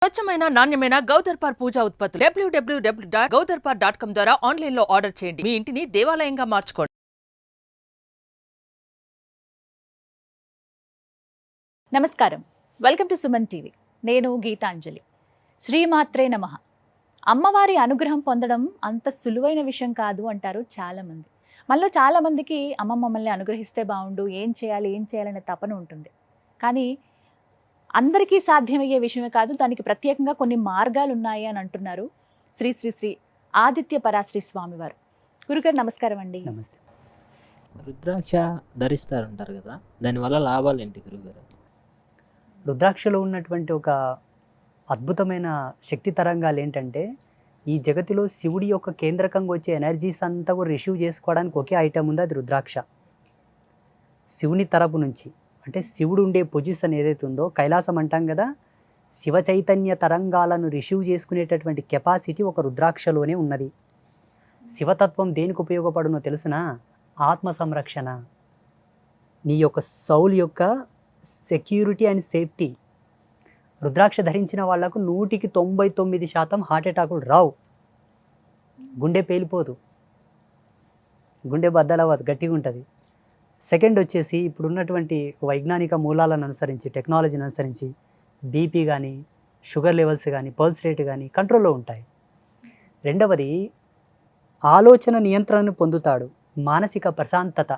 స్వచ్ఛమైన నాణ్యమైన గౌదర్పార్ పూజా ఉత్పత్తులు www.gaudarpar.com ద్వారా ఆన్లైన్ లో ఆర్డర్ చేయండి. మీ ఇంటిని దేవాలయంగా మార్చుకోండి. నమస్కారం, వెల్కమ్ టు సుమన్ టీవీ. నేను గీతాంజలి. శ్రీమాత్రే నమః. అమ్మవారి అనుగ్రహం పొందడం అంత సులువైన విషయం కాదు అంటారు చాలామంది. మనలో చాలామందికి అమ్మ మమ్మల్ని అనుగ్రహిస్తే బాగుండు, ఏం చేయాలనే తపన ఉంటుంది. కానీ అందరికీ సాధ్యమయ్యే విషయమే కాదు, దానికి ప్రత్యేకంగా కొన్ని మార్గాలు ఉన్నాయి అని అంటున్నారు శ్రీ శ్రీ శ్రీ ఆదిత్య పరాశ్రీ స్వామివారు. గురుగారు నమస్కారం అండి. నమస్తే. రుద్రాక్ష ధరిస్తారంటారు కదా, దానివల్ల లాభాలు ఏంటి గురుగారు? రుద్రాక్షలో ఉన్నటువంటి ఒక అద్భుతమైన శక్తి తరంగాలు ఏంటంటే, ఈ జగతిలో శివుడి యొక్క కేంద్రకంగా వచ్చే ఎనర్జీస్ అంతా కూడా రిసీవ్ చేసుకోవడానికి ఒకే ఐటమ్ ఉంది, అది రుద్రాక్ష. శివుని తరపు నుంచి అంటే శివుడు ఉండే పొజిషన్ ఏదైతే ఉందో, కైలాసం అంటాం కదా, శివ చైతన్య తరంగాలను రిసీవ్ చేసుకునేటటువంటి కెపాసిటీ ఒక రుద్రాక్షలోనే ఉన్నది. శివతత్వం దేనికి ఉపయోగపడునో తెలుసునా? ఆత్మ సంరక్షణ, నీ యొక్క సౌల్ యొక్క సెక్యూరిటీ అండ్ సేఫ్టీ. రుద్రాక్ష ధరించిన వాళ్లకు 99% హార్ట్ అటాకులు రావు, గుండె పేలిపోదు, గుండె బద్దలవ్వదు, గట్టిగా ఉంటుంది. సెకండ్ వచ్చేసి ఇప్పుడున్నటువంటి వైజ్ఞానిక మూలాలను అనుసరించి, టెక్నాలజీని అనుసరించి బీపీ కానీ, షుగర్ లెవెల్స్ కానీ, పల్స్ రేట్ కానీ కంట్రోల్లో ఉంటాయి. రెండవది, ఆలోచన నియంత్రణను పొందుతాడు, మానసిక ప్రశాంతత,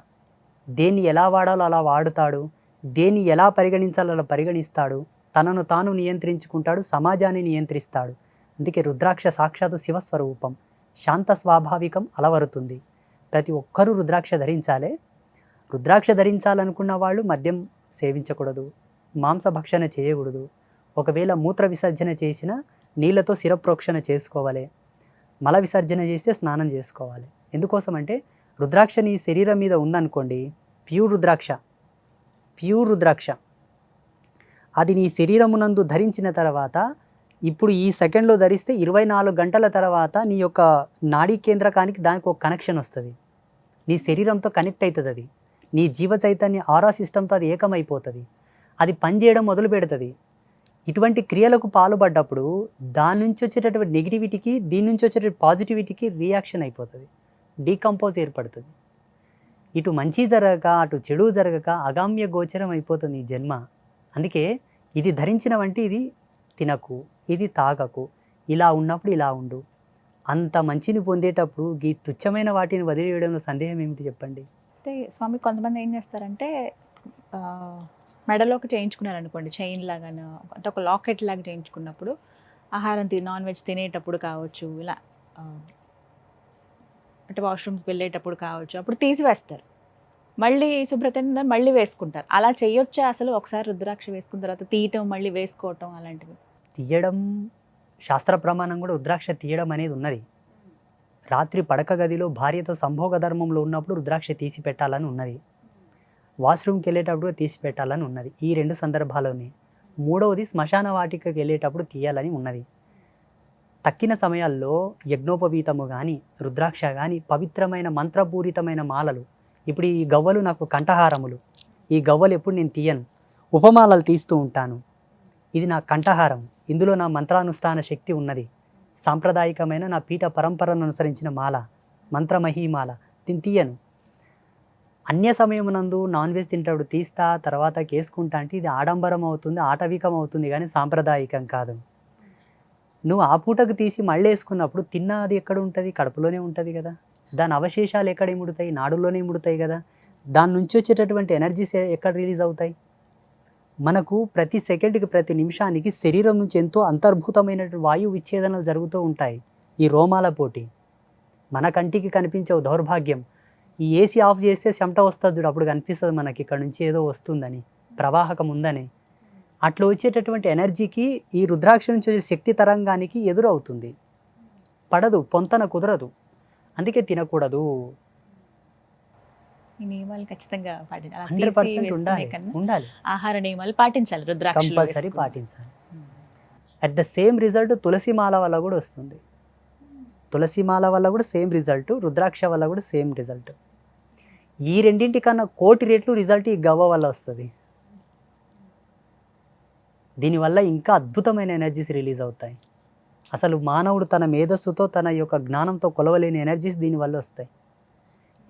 దేన్ని ఎలా వాడాలో అలా వాడుతాడు, దేన్ని ఎలా పరిగణించాలో అలా పరిగణిస్తాడు, తనను తాను నియంత్రించుకుంటాడు, సమాజాన్ని నియంత్రిస్తాడు. అందుకే రుద్రాక్ష సాక్షాత్ శివస్వరూపం, శాంత స్వాభావికం అలవరుతుంది. ప్రతి ఒక్కరూ రుద్రాక్ష ధరించాలి. రుద్రాక్ష ధరించాలనుకున్న వాళ్ళు మద్యం సేవించకూడదు, మాంసభక్షణ చేయకూడదు. ఒకవేళ మూత్ర విసర్జన చేసినా నీళ్ళతో శిరప్రోక్షణ చేసుకోవాలి, మల విసర్జన చేస్తే స్నానం చేసుకోవాలి. ఎందుకోసం అంటే, రుద్రాక్ష నీ శరీరం మీద ఉందనుకోండి, ప్యూర్ రుద్రాక్ష అది నీ శరీరమునందు ధరించిన తర్వాత, ఇప్పుడు ఈ సెకండ్లో ధరిస్తే 24 గంటల తర్వాత నీ యొక్క నాడీ కేంద్రకానికి దానికి ఒక కనెక్షన్ వస్తుంది, నీ శరీరంతో కనెక్ట్ అవుతుంది. అది నీ జీవ చైతన్య ఆరా సిస్టంతో అది ఏకమైపోతుంది, అది పనిచేయడం మొదలు పెడుతుంది. ఇటువంటి క్రియలకు పాల్పడ్డప్పుడు దాని నుంచి వచ్చేటటువంటి నెగిటివిటీకి, దీని నుంచి వచ్చేటటువంటి పాజిటివిటీకి రియాక్షన్ అయిపోతుంది, డీకంపోజ్ ఏర్పడుతుంది. ఇటు మంచి జరగక అటు చెడు జరగక అగామ్య గోచరం అయిపోతుంది ఈ జన్మ. అందుకే ఇది ధరించిన వంటి ఇది తినకు, ఇది తాగకు, ఇలా ఉన్నప్పుడు ఇలా ఉండు. అంత మంచిని పొందేటప్పుడు ఈ తుచ్చమైన వాటిని వదిలివేయడంలో సందేహం ఏమిటి చెప్పండి? అయితే స్వామి, కొంతమంది ఏం చేస్తారంటే మెడలోకి చేయించుకున్నారనుకోండి, చైన్ లాగాను, అంటే ఒక లాకెట్ లాగా చేయించుకున్నప్పుడు ఆహారం నాన్ వెజ్ తినేటప్పుడు కావచ్చు, ఇలా అంటే వాష్రూమ్స్ వెళ్ళేటప్పుడు కావచ్చు, అప్పుడు తీసివేస్తారు, మళ్ళీ శుభ్రత మళ్ళీ వేసుకుంటారు. అలా చేయొచ్చా అసలు? ఒకసారి రుద్రాక్ష వేసుకున్న తర్వాత తీయటం, మళ్ళీ వేసుకోవటం అలాంటివి? తీయడం శాస్త్ర ప్రమాణం కూడా, రుద్రాక్ష తీయడం అనేది ఉన్నది. రాత్రి పడక గదిలో భార్యతో సంభోగ ధర్మంలో ఉన్నప్పుడు రుద్రాక్ష తీసి పెట్టాలని ఉన్నది, వాష్రూమ్కి వెళ్ళేటప్పుడు తీసి పెట్టాలని ఉన్నది, ఈ 2 సందర్భాల్లోనే. మూడవది, శ్మశాన వాటికకి వెళ్ళేటప్పుడు తీయాలని ఉన్నది. తక్కిన సమయాల్లో యజ్ఞోపవీతము కానీ, రుద్రాక్ష కానీ, పవిత్రమైన మంత్రపూరితమైన మాలలు. ఇప్పుడు ఈ గవ్వలు నాకు కంఠహారములు, ఈ గవ్వలు ఎప్పుడు నేను తీయను, ఉపమాలలు తీస్తూ ఉంటాను. ఇది నా కంఠహారం, ఇందులో నా మంత్రానుష్ఠాన శక్తి ఉన్నది. సాంప్రదాయకమైన నా పీఠ పరంపరను అనుసరించిన మాల, మంత్రమహీమాల, దీన్ని తీయను. అన్య సమయమునందు నాన్ వెజ్ తింటాడు తీస్తా, తర్వాత కేసుకుంటా అంటే ఇది ఆడంబరం అవుతుంది, ఆటవికం అవుతుంది, కానీ సాంప్రదాయకం కాదు. నువ్వు ఆ పూటకు తీసి మళ్ళీ వేసుకున్నప్పుడు తిన్నది ఎక్కడ ఉంటుంది? కడుపులోనే ఉంటుంది కదా. దాని అవశేషాలు ఎక్కడ ముడతాయి? నాడుల్లోనే ముడతాయి కదా. దాని నుంచి వచ్చేటటువంటి ఎనర్జీస్ ఎక్కడ రిలీజ్ అవుతాయి? మనకు ప్రతి సెకండ్కి, ప్రతి నిమిషానికి శరీరం నుంచి ఎంతో అంతర్భూతమైనటువంటి వాయు విచ్ఛేదనలు జరుగుతూ ఉంటాయి. ఈ రోమాల పోటీ మన కంటికి కనిపించే దౌర్భాగ్యం. ఈ ఏసీ ఆఫ్ చేస్తే చెమట వస్తుంది చూడు, అప్పుడు కనిపిస్తుంది మనకి ఇక్కడ నుంచి ఏదో వస్తుందని, ప్రవాహకం ఉందని. అట్లా వచ్చేటటువంటి ఎనర్జీకి ఈ రుద్రాక్ష నుంచి వచ్చే శక్తి తరంగానికి ఎదురవుతుంది, పడదు, పొంతన కుదరదు. అందుకే తినకూడదు. ఈ నియమాలు ఖచ్చితంగా పాటించాలి. 100% ఉండాలి. ఆహార నియమాలు పాటించాలి, రుద్రాక్ష కంపల్సరీ పాటించాలి. అట్ ద సేమ్ రిజల్ట్ తులసిమాల వల్ల కూడా వస్తుంది. తులసిమాల వల్ల కూడా సేమ్ రిజల్ట్, రుద్రాక్ష వల్ల కూడా సేమ్ రిజల్ట్. ఈ రెండింటికన్నా 1,000,000 రెట్లు రిజల్ట్ ఈ గవ్వ వల్ల వస్తుంది. దీనివల్ల ఇంకా అద్భుతమైన ఎనర్జీస్ రిలీజ్ అవుతాయి. అసలు మానవుడు తన మేధస్సుతో తన యొక్క జ్ఞానంతో కొలవలేని ఎనర్జీస్ దీనివల్ల వస్తాయి.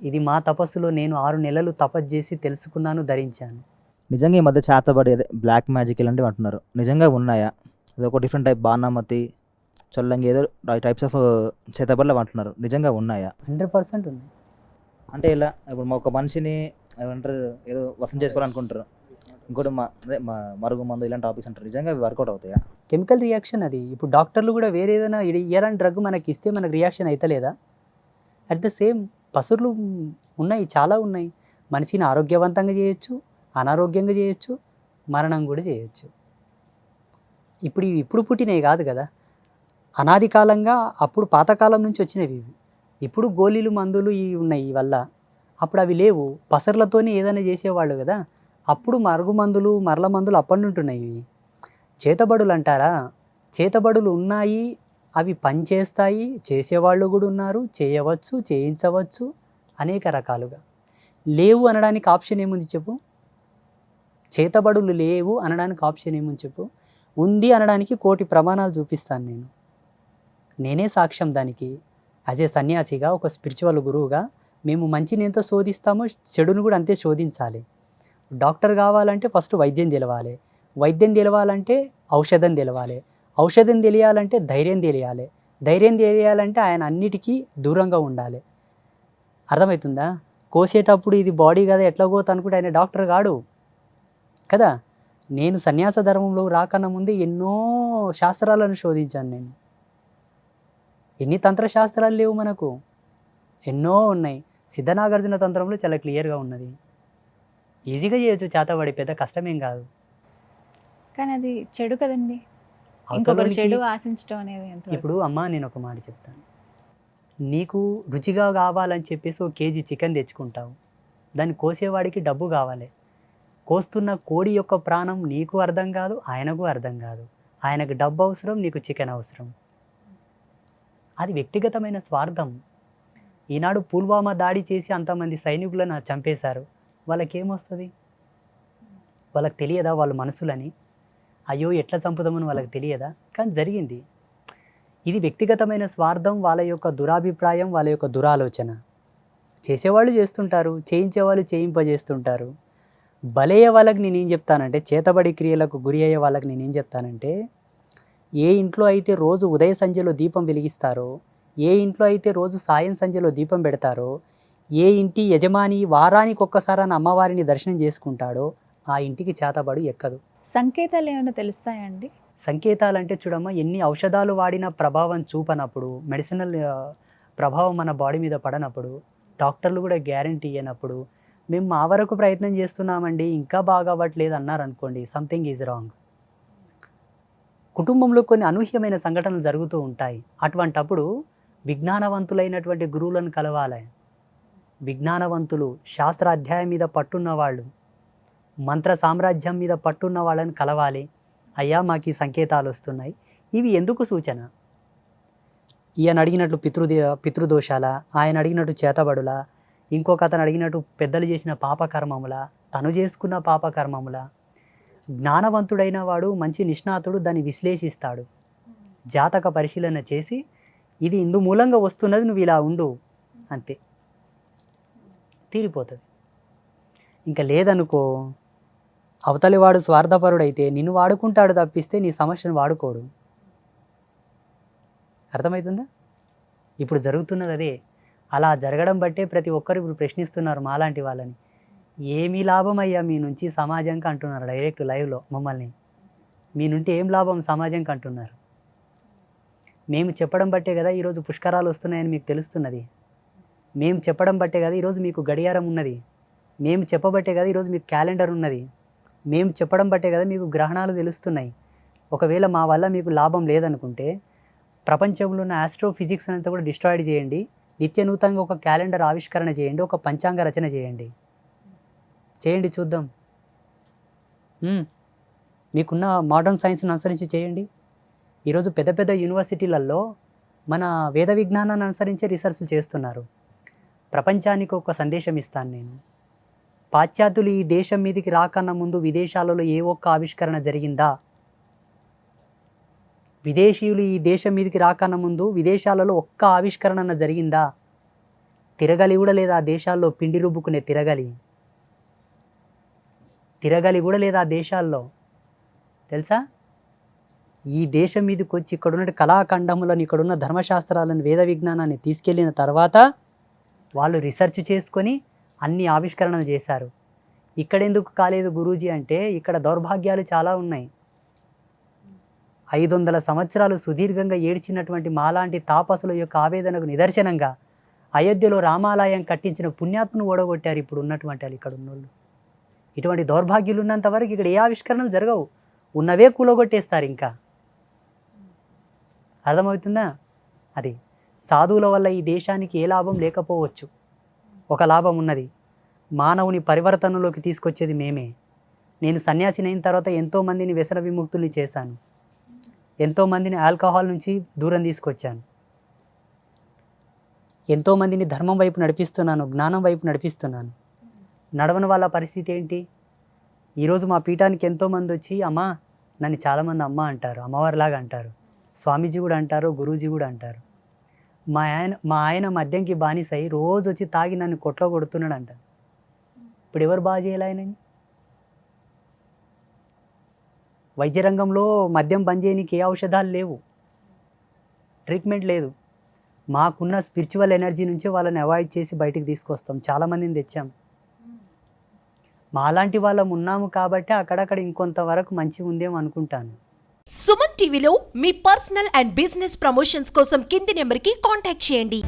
ఇది మా తపస్సులో నేను 6 నెలలు తపస్సు చేసి తెలుసుకున్నాను, ధరించాను. నిజంగా ఈ మధ్య చేతబడి అదే బ్లాక్ మ్యాజిక్ ఇలాంటివి అంటున్నారు, నిజంగా ఉన్నాయా? అది ఒక డిఫరెంట్ టైప్ బాణామతి చొల్లంగి ఏదో టైప్స్ ఆఫ్ చేతబడులు అంటున్నారు, నిజంగా ఉన్నాయా? 100% ఉంది. అంటే ఇలా ఇప్పుడు ఒక మనిషిని ఏమంటారు ఏదో వసం చేసుకోవాలనుకుంటారు, ఇంకోటి మా మరుగు మందు ఇలాంటి టాపిక్స్ అంటారు, నిజంగా అవి వర్కౌట్ అవుతాయా? కెమికల్ రియాక్షన్ అది. ఇప్పుడు డాక్టర్లు కూడా వేరే ఏదైనా ఇయరాని డ్రగ్ మనకి ఇస్తే మనకు రియాక్షన్ అవుతలేదా? అట్ ద సేమ్ పసురులు ఉన్నాయి, చాలా ఉన్నాయి. మనిషిని ఆరోగ్యవంతంగా చేయొచ్చు, అనారోగ్యంగా చేయొచ్చు, మరణం కూడా చేయొచ్చు. ఇప్పుడు పుట్టినవి కాదు కదా, అనాది కాలంగా అప్పుడు పాతకాలం నుంచి వచ్చినవి ఇవి. ఇప్పుడు గోళీలు మందులు ఇవి ఉన్నాయి ఈ వల్ల, అప్పుడు అవి లేవు. పసర్లతోనే ఏదైనా చేసేవాళ్ళు కదా, అప్పుడు మరుగు మందులు మరల మందులు అప్పటి ఉంటున్నాయి. ఇవి చేతబడులు అంటారా? చేతబడులు ఉన్నాయి, అవి పనిచేస్తాయి, చేసేవాళ్ళు కూడా ఉన్నారు, చేయవచ్చు, చేయించవచ్చు అనేక రకాలుగా. లేవు అనడానికి ఆప్షన్ ఏముంది చెప్పు? చేతబడులు లేవు అనడానికి ఆప్షన్ ఏముంది చెప్పు? ఉంది అనడానికి 1,000,000 ప్రమాణాలు చూపిస్తాను నేను. నేనే సాక్ష్యం దానికి. యాజ్ ఏ సన్యాసిగా, ఒక స్పిరిచువల్ గురువుగా మేము మంచిని ఎంత శోధిస్తామో చెడును కూడా అంతే శోధించాలి. డాక్టర్ కావాలంటే ఫస్ట్ వైద్యం తెలవాలి, వైద్యం తెలవాలంటే ఔషధం తెలవాలి, ఔషధం తెలియాలంటే ధైర్యం తెలియాలి, ధైర్యం తెలియాలంటే ఆయన అన్నిటికీ దూరంగా ఉండాలి. అర్థమవుతుందా? కోసేటప్పుడు ఇది బాడీ కదా ఎట్లా కోత అనుకుంటే ఆయన డాక్టర్ కాడు కదా. నేను సన్యాస ధర్మంలో రాకన్నా ముందే ఎన్నో శాస్త్రాలను శోధించాను నేను. ఎన్ని తంత్రశాస్త్రాలు లేవు మనకు? ఎన్నో ఉన్నాయి. సిద్ధనాగార్జున తంత్రంలో చాలా క్లియర్గా ఉన్నది. ఈజీగా చేయొచ్చు చేతబడి, పెద్ద కష్టమేం కాదు. కానీ అది చెడు కదండి, ఇంకొకరు అవతలోనికి చెడు ఆశించడం అనేది ఎంత ఇప్పుడు అమ్మ నేను ఒక మాట చెప్తాను. నీకు రుచిగా కావాలని చెప్పేసి 1 కేజీ చికెన్ తెచ్చుకుంటావు, దాన్ని కోసేవాడికి డబ్బు కావాలి. కోస్తున్న కోడి యొక్క ప్రాణం నీకు అర్థం కాదు, ఆయనకు అర్థం కాదు. ఆయనకు డబ్బు అవసరం, నీకు చికెన్ అవసరం. అది వ్యక్తిగతమైన స్వార్థం. ఈనాడు పుల్వామా దాడి చేసి అంతమంది సైనికులను చంపేశారు, వాళ్ళకేమొస్తుంది? వాళ్ళకి తెలియదా వాళ్ళ మనసులని? అయ్యో ఎట్లా చంపుదామని వాళ్ళకి తెలియదా? కానీ జరిగింది. ఇది వ్యక్తిగతమైన స్వార్థం, వాళ్ళ యొక్క దురాభిప్రాయం, వాళ్ళ యొక్క దురాలోచన. చేసేవాళ్ళు చేస్తుంటారు, చేయించేవాళ్ళు చేయింపజేస్తుంటారు. బలయ్యే వాళ్ళకి నేనేం చెప్తానంటే, చేతబడి క్రియలకు గురి అయ్యే వాళ్ళకి నేనేం చెప్తానంటే, ఏ ఇంట్లో అయితే రోజు ఉదయ సంధ్యలో దీపం వెలిగిస్తారో, ఏ ఇంట్లో అయితే రోజు సాయం సంధ్యలో దీపం పెడతారో, ఏ ఇంటి యజమాని వారానికి ఒక్కసారి అమ్మవారిని దర్శనం చేసుకుంటాడో ఆ ఇంటికి చేతబడు ఎక్కదు. సంకేతాలు ఏమైనా తెలుస్తాయండి? సంకేతాలంటే చూడమ్మా, ఎన్ని ఔషధాలు వాడినా ప్రభావం చూపనప్పుడు, మెడిసినల్ ప్రభావం మన బాడీ మీద పడనప్పుడు, డాక్టర్లు కూడా గ్యారంటీ ఇవ్వనప్పుడు, మేము మా వరకు ప్రయత్నం చేస్తున్నామండి ఇంకా బాగా అవ్వట్లేదు అన్నారనుకోండి, సంథింగ్ ఈజ్ రాంగ్. కుటుంబంలో కొన్ని అనూహ్యమైన సంఘటనలు జరుగుతూ ఉంటాయి. అటువంటప్పుడు విజ్ఞానవంతులైనటువంటి గురువులను కలవాలి. విజ్ఞానవంతులు, శాస్త్ర అధ్యాయం మీద పట్టున్న వాళ్ళు, మంత్ర సామ్రాజ్యం మీద పట్టున్న వాళ్ళని కలవాలి. అయ్యా మాకు ఈ సంకేతాలు వస్తున్నాయి, ఇవి ఎందుకు సూచన? ఈయన అడిగినట్లు పితృదోషాల, ఆయన అడిగినట్టు చేతబడుల, ఇంకొక అతను అడిగినట్టు పెద్దలు చేసిన పాపకర్మముల, తను చేసుకున్న పాపకర్మముల. జ్ఞానవంతుడైన వాడు, మంచి నిష్ణాతుడు దాన్ని విశ్లేషిస్తాడు, జాతక పరిశీలన చేసి ఇది ఇందు మూలంగా వస్తున్నది, నువ్వు ఇలా ఉండు, అంతే, తీరిపోతుంది. ఇంకా లేదనుకో, అవతలి వాడు స్వార్థపరుడైతే నిన్ను వాడుకుంటాడు తప్పిస్తే నీ సమస్యను వాడుకోడు. అర్థమవుతుందా? ఇప్పుడు జరుగుతున్నది అదే. అలా జరగడం బట్టే ప్రతి ఒక్కరు ఇప్పుడు ప్రశ్నిస్తున్నారు మాలాంటి వాళ్ళని, ఏమీ లాభం అయ్యా మీ నుంచి సమాజంకి అంటున్నారు. డైరెక్ట్ లైవ్లో మమ్మల్ని, మీ నుండి ఏం లాభం సమాజంకి అంటున్నారు. మేము చెప్పడం బట్టే కదా ఈరోజు పుష్కరాలు వస్తున్నాయని మీకు తెలుస్తున్నది. మేము చెప్పడం బట్టే కదా ఈరోజు మీకు గడియారం ఉన్నది. మేము చెప్పబట్టే కదా ఈరోజు మీకు క్యాలెండర్ ఉన్నది. మేము చెప్పడం బట్టే కదా మీకు గ్రహణాలు తెలుస్తున్నాయి. ఒకవేళ మా వల్ల మీకు లాభం లేదనుకుంటే ప్రపంచంలో ఉన్న ఆస్ట్రోఫిజిక్స్ అంతా కూడా డిస్ట్రాయిడ్ చేయండి, నిత్య నూతనంగా ఒక క్యాలెండర్ ఆవిష్కరణ చేయండి, ఒక పంచాంగ రచన చేయండి, చేయండి చూద్దాం. మీకున్న మోడర్న్ సైన్స్ని అనుసరించి చేయండి. ఈరోజు పెద్ద పెద్ద యూనివర్సిటీలలో మన వేద విజ్ఞానాన్ని అనుసరించే రీసెర్చ్లు చేస్తున్నారు. ప్రపంచానికి ఒక సందేశం ఇస్తాను నేను. పాశ్చాత్యులు ఈ దేశం మీదకి రాకన్నా ముందు విదేశాలలో ఏ ఒక్క ఆవిష్కరణ జరిగిందా? విదేశీయులు ఈ దేశం మీదకి రాకన్నా ముందు విదేశాలలో ఒక్క ఆవిష్కరణ జరిగిందా? తిరగలి కూడా లేదా ఆ దేశాల్లో, పిండి రుబ్బుకునే తిరగలి కూడా లేదా ఆ దేశాల్లో, తెలుసా? ఈ దేశం మీదకి వచ్చి ఇక్కడున్న కళాఖండములను, ఇక్కడున్న ధర్మశాస్త్రాలను, వేద విజ్ఞానాన్ని తీసుకెళ్ళిన తర్వాత వాళ్ళు రీసెర్చ్ చేసుకొని అన్ని ఆవిష్కరణలు చేశారు. ఇక్కడెందుకు కాలేదు గురూజీ అంటే ఇక్కడ దౌర్భాగ్యాలు చాలా ఉన్నాయి. 500 సంవత్సరాలు సుదీర్ఘంగా ఏడ్చినటువంటి మాలాంటి తాపసుల యొక్క ఆవేదనకు నిదర్శనంగా అయోధ్యలో రామాలయం కట్టించిన పుణ్యాత్మను ఓడగొట్టారు ఇప్పుడు ఉన్నటువంటి వాళ్ళు, ఇక్కడ ఉన్నోళ్ళు. ఇటువంటి దౌర్భాగ్యులు ఉన్నంత వరకు ఇక్కడ ఏ ఆవిష్కరణలు జరగవు, ఉన్నవే కూలగొట్టేస్తారు. ఇంకా అర్థమవుతుందా? అది సాధువుల వల్ల ఈ దేశానికి ఏ లాభం లేకపోవచ్చు, ఒక లాభం ఉన్నది. మానవుని పరివర్తనలోకి తీసుకొచ్చేది మేమే. నేను సన్యాసిని అయిన తర్వాత ఎంతోమందిని వ్యసన విముక్తుల్ని చేశాను, ఎంతోమందిని ఆల్కహాల్ నుంచి దూరం తీసుకొచ్చాను, ఎంతోమందిని ధర్మం వైపు నడిపిస్తున్నాను, జ్ఞానం వైపు నడిపిస్తున్నాను. నడవని వాళ్ళ పరిస్థితి ఏంటి? ఈరోజు మా పీఠానికి ఎంతోమంది వచ్చి అమ్మా, నన్ను చాలామంది అమ్మ అంటారు, అమ్మవారిలాగా అంటారు, స్వామీజీ కూడా అంటారు, గురూజీ కూడా అంటారు. మా ఆయన మద్యంకి బానిసై రోజు వచ్చి తాగి నన్ను కొట్లో కొడుతున్నాడు అంట. ఇప్పుడు ఎవరు బాగా చేయాలి ఆయనని? వైద్య రంగంలో మద్యం బంద్ చేయడానికి ఏ ఔషధాలు లేవు, ట్రీట్మెంట్ లేదు. మాకున్న స్పిరిచువల్ ఎనర్జీ నుంచే వాళ్ళని అవాయిడ్ చేసి బయటికి తీసుకొస్తాం. చాలామందిని తెచ్చాం. మాలాంటి వాళ్ళం ఉన్నాము కాబట్టి అక్కడక్కడ ఇంకొంతవరకు మంచిగా ఉందేమో అనుకుంటాను. సుమన్ టీవీలో మీ పర్సనల్ అండ్ బిజినెస్ ప్రమోషన్స్ కోసం కింది నెంబర్కి కాంటాక్ట్ చేయండి.